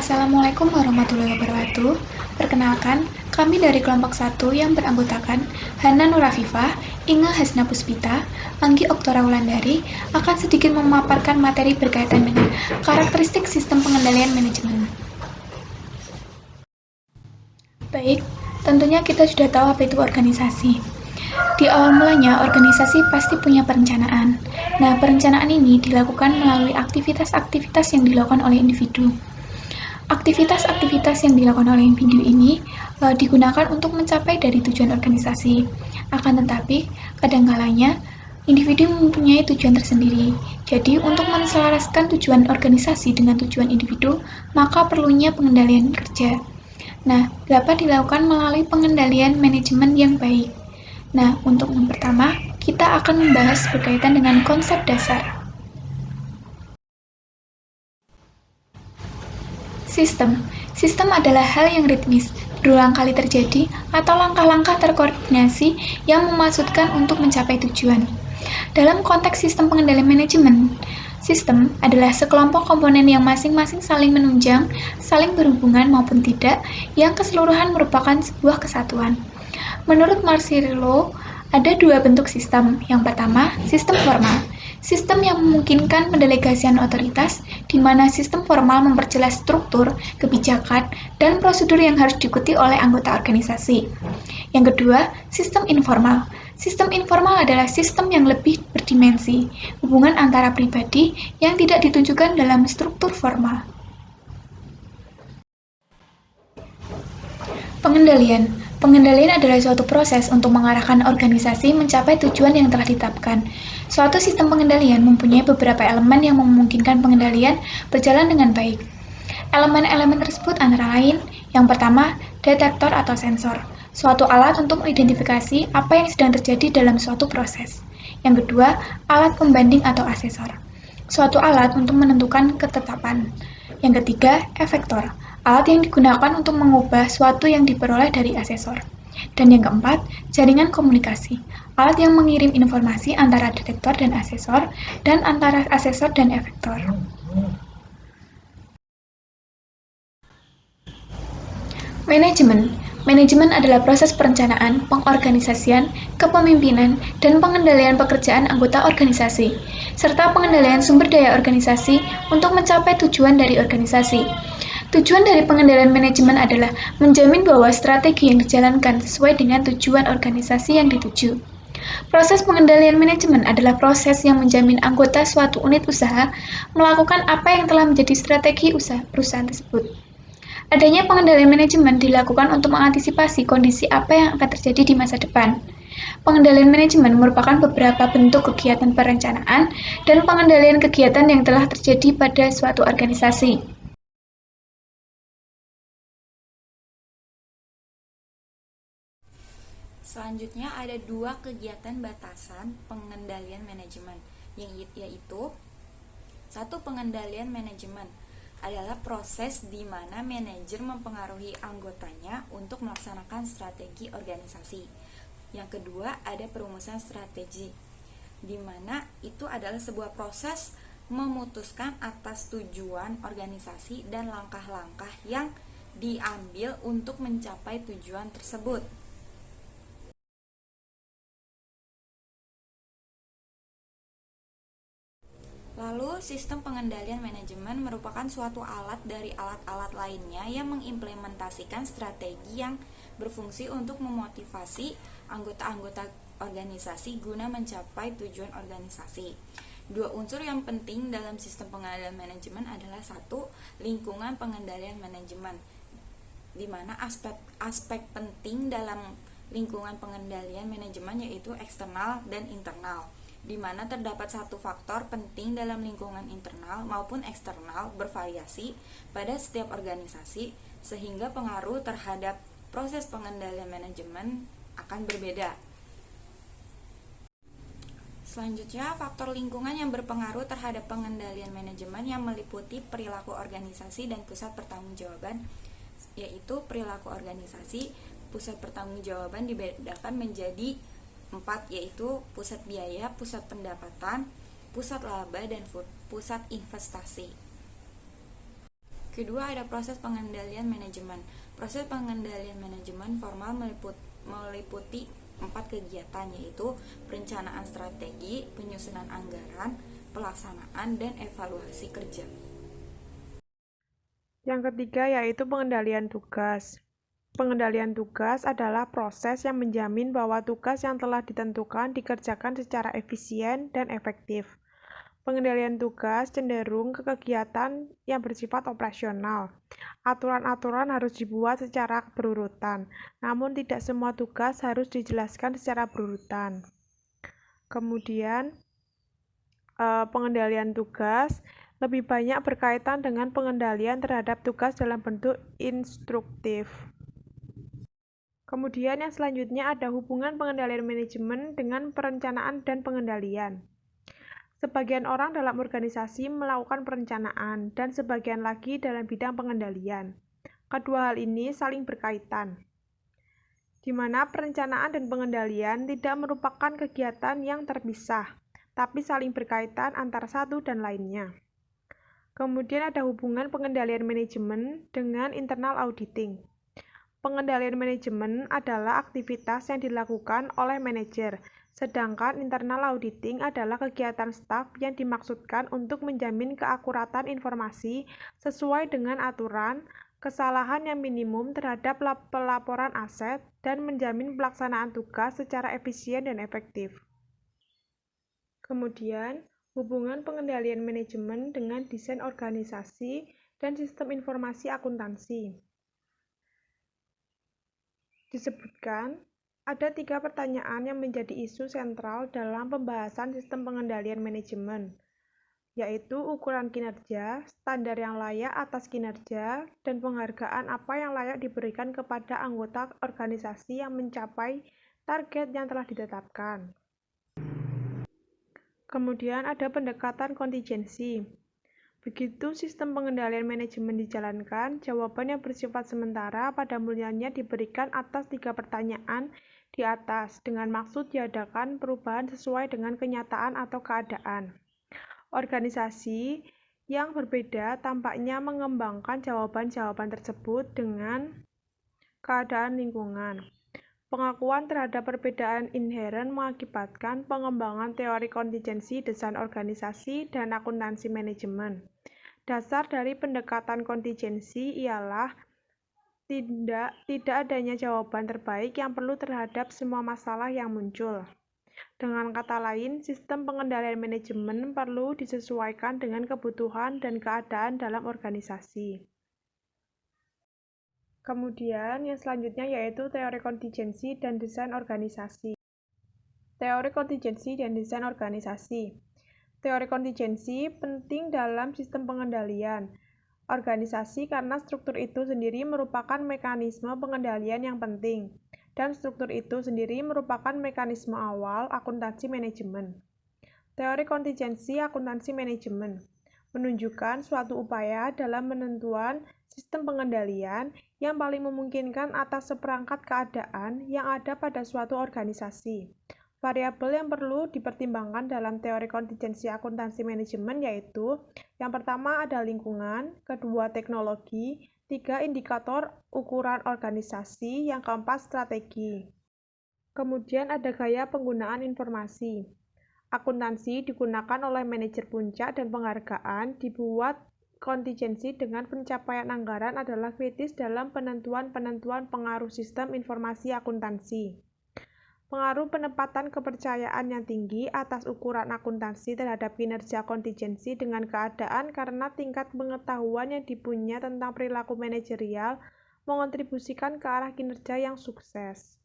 Assalamualaikum warahmatullahi wabarakatuh. Perkenalkan, kami dari kelompok 1 yang beranggotakan Hana Nurafifah, Inga Hasna Puspita, Anggi Oktora Wulandari akan sedikit memaparkan materi berkaitan dengan karakteristik sistem pengendalian manajemen. Baik, tentunya kita sudah tahu apa itu organisasi. Di awal mulanya, organisasi pasti punya perencanaan. Nah, perencanaan ini dilakukan melalui aktivitas-aktivitas yang dilakukan oleh individu. Aktivitas-aktivitas yang dilakukan oleh individu ini digunakan untuk mencapai dari tujuan organisasi. Akan tetapi, kadangkalanya individu mempunyai tujuan tersendiri. Jadi, untuk menselaraskan tujuan organisasi dengan tujuan individu, maka perlunya pengendalian kerja. Nah, dapat dilakukan melalui pengendalian manajemen yang baik. Nah, untuk yang pertama, kita akan membahas berkaitan dengan konsep dasar. Sistem adalah hal yang ritmis, berulang kali terjadi, atau langkah-langkah terkoordinasi yang memaksudkan untuk mencapai tujuan. Dalam konteks sistem pengendalian manajemen, sistem adalah sekelompok komponen yang masing-masing saling menunjang, saling berhubungan maupun tidak, yang keseluruhan merupakan sebuah kesatuan. Menurut Marcelo, ada dua bentuk sistem. Yang pertama, sistem formal. Sistem yang memungkinkan pendelegasian otoritas, di mana sistem formal memperjelas struktur, kebijakan, dan prosedur yang harus diikuti oleh anggota organisasi. Yang kedua, sistem informal. Sistem informal adalah sistem yang lebih berdimensi, hubungan antara pribadi yang tidak ditunjukkan dalam struktur formal. Pengendalian. Pengendalian adalah suatu proses untuk mengarahkan organisasi mencapai tujuan yang telah ditetapkan. Suatu sistem pengendalian mempunyai beberapa elemen yang memungkinkan pengendalian berjalan dengan baik. Elemen-elemen tersebut antara lain, yang pertama, detektor atau sensor, suatu alat untuk mengidentifikasi apa yang sedang terjadi dalam suatu proses. Yang kedua, alat pembanding atau asesor, suatu alat untuk menentukan ketetapan. Yang ketiga, efektor, alat yang digunakan untuk mengubah suatu yang diperoleh dari asesor. Dan yang keempat, jaringan komunikasi, alat yang mengirim informasi antara detektor dan asesor, dan antara asesor dan efektor. Manajemen. Manajemen adalah proses perencanaan, pengorganisasian, kepemimpinan, dan pengendalian pekerjaan anggota organisasi, serta pengendalian sumber daya organisasi untuk mencapai tujuan dari organisasi. Tujuan dari pengendalian manajemen adalah menjamin bahwa strategi yang dijalankan sesuai dengan tujuan organisasi yang dituju. Proses pengendalian manajemen adalah proses yang menjamin anggota suatu unit usaha melakukan apa yang telah menjadi strategi usaha perusahaan tersebut. Adanya pengendalian manajemen dilakukan untuk mengantisipasi kondisi apa yang akan terjadi di masa depan. Pengendalian manajemen merupakan beberapa bentuk kegiatan perencanaan dan pengendalian kegiatan yang telah terjadi pada suatu organisasi. Selanjutnya ada dua kegiatan batasan pengendalian manajemen, yaitu satu, pengendalian manajemen adalah proses di mana manajer mempengaruhi anggotanya untuk melaksanakan strategi organisasi. Yang kedua, ada perumusan strategi, di mana itu adalah sebuah proses memutuskan atas tujuan organisasi dan langkah-langkah yang diambil untuk mencapai tujuan tersebut. Lalu, sistem pengendalian manajemen merupakan suatu alat dari alat-alat lainnya yang mengimplementasikan strategi yang berfungsi untuk memotivasi anggota-anggota organisasi guna mencapai tujuan organisasi. Dua unsur yang penting dalam sistem pengendalian manajemen adalah satu, lingkungan pengendalian manajemen, di mana aspek penting dalam lingkungan pengendalian manajemen yaitu eksternal dan internal, di mana terdapat satu faktor penting dalam lingkungan internal maupun eksternal bervariasi pada setiap organisasi, sehingga pengaruh terhadap proses pengendalian manajemen akan berbeda. Selanjutnya, faktor lingkungan yang berpengaruh terhadap pengendalian manajemen yang meliputi perilaku organisasi dan pusat pertanggungjawaban, yaitu perilaku organisasi, pusat pertanggungjawaban dibedakan menjadi 4, yaitu pusat biaya, pusat pendapatan, pusat laba, dan pusat investasi. Kedua, ada proses pengendalian manajemen. Proses pengendalian manajemen formal meliputi 4 kegiatan, yaitu perencanaan strategi, penyusunan anggaran, pelaksanaan, dan evaluasi kerja. Yang ketiga yaitu pengendalian tugas. Pengendalian tugas adalah proses yang menjamin bahwa tugas yang telah ditentukan dikerjakan secara efisien dan efektif. Pengendalian tugas cenderung ke kegiatan yang bersifat operasional. Aturan-aturan harus dibuat secara berurutan, namun tidak semua tugas harus dijelaskan secara berurutan. Kemudian, pengendalian tugas lebih banyak berkaitan dengan pengendalian terhadap tugas dalam bentuk instruktif. Kemudian yang selanjutnya ada hubungan pengendalian manajemen dengan perencanaan dan pengendalian. Sebagian orang dalam organisasi melakukan perencanaan dan sebagian lagi dalam bidang pengendalian. Kedua hal ini saling berkaitan, di mana perencanaan dan pengendalian tidak merupakan kegiatan yang terpisah, tapi saling berkaitan antara satu dan lainnya. Kemudian ada hubungan pengendalian manajemen dengan internal auditing. Pengendalian manajemen adalah aktivitas yang dilakukan oleh manajer, sedangkan internal auditing adalah kegiatan staf yang dimaksudkan untuk menjamin keakuratan informasi sesuai dengan aturan, kesalahan yang minimum terhadap pelaporan aset, dan menjamin pelaksanaan tugas secara efisien dan efektif. Kemudian, hubungan pengendalian manajemen dengan desain organisasi dan sistem informasi akuntansi. Disebutkan, ada 3 pertanyaan yang menjadi isu sentral dalam pembahasan sistem pengendalian manajemen, yaitu ukuran kinerja, standar yang layak atas kinerja, dan penghargaan apa yang layak diberikan kepada anggota organisasi yang mencapai target yang telah ditetapkan. Kemudian ada pendekatan kontingensi. Begitu sistem pengendalian manajemen dijalankan, jawaban yang bersifat sementara pada mulanya diberikan atas 3 pertanyaan di atas, dengan maksud diadakan perubahan sesuai dengan kenyataan atau keadaan. Organisasi yang berbeda tampaknya mengembangkan jawaban-jawaban tersebut dengan keadaan lingkungan. Pengakuan terhadap perbedaan inheren mengakibatkan pengembangan teori kontingensi desain organisasi dan akuntansi manajemen. Dasar dari pendekatan kontingensi ialah tidak adanya jawaban terbaik yang perlu terhadap semua masalah yang muncul. Dengan kata lain, sistem pengendalian manajemen perlu disesuaikan dengan kebutuhan dan keadaan dalam organisasi. Kemudian, yang selanjutnya yaitu teori kontingensi dan desain organisasi. Teori kontingensi dan desain organisasi. Teori kontingensi penting dalam sistem pengendalian organisasi karena struktur itu sendiri merupakan mekanisme pengendalian yang penting, dan struktur itu sendiri merupakan mekanisme awal akuntansi manajemen. Teori kontingensi akuntansi manajemen menunjukkan suatu upaya dalam penentuan sistem pengendalian yang paling memungkinkan atas seperangkat keadaan yang ada pada suatu organisasi. Variabel yang perlu dipertimbangkan dalam teori kontingensi akuntansi manajemen yaitu yang pertama ada lingkungan, kedua teknologi, 3 indikator ukuran organisasi, yang keempat strategi. Kemudian ada gaya penggunaan informasi. Akuntansi digunakan oleh manajer puncak dan penghargaan dibuat kontingensi dengan pencapaian anggaran adalah kritis dalam penentuan pengaruh sistem informasi akuntansi. Pengaruh penempatan kepercayaan yang tinggi atas ukuran akuntansi terhadap kinerja kontingensi dengan keadaan karena tingkat pengetahuan yang dipunya tentang perilaku manajerial mengontribusikan ke arah kinerja yang sukses.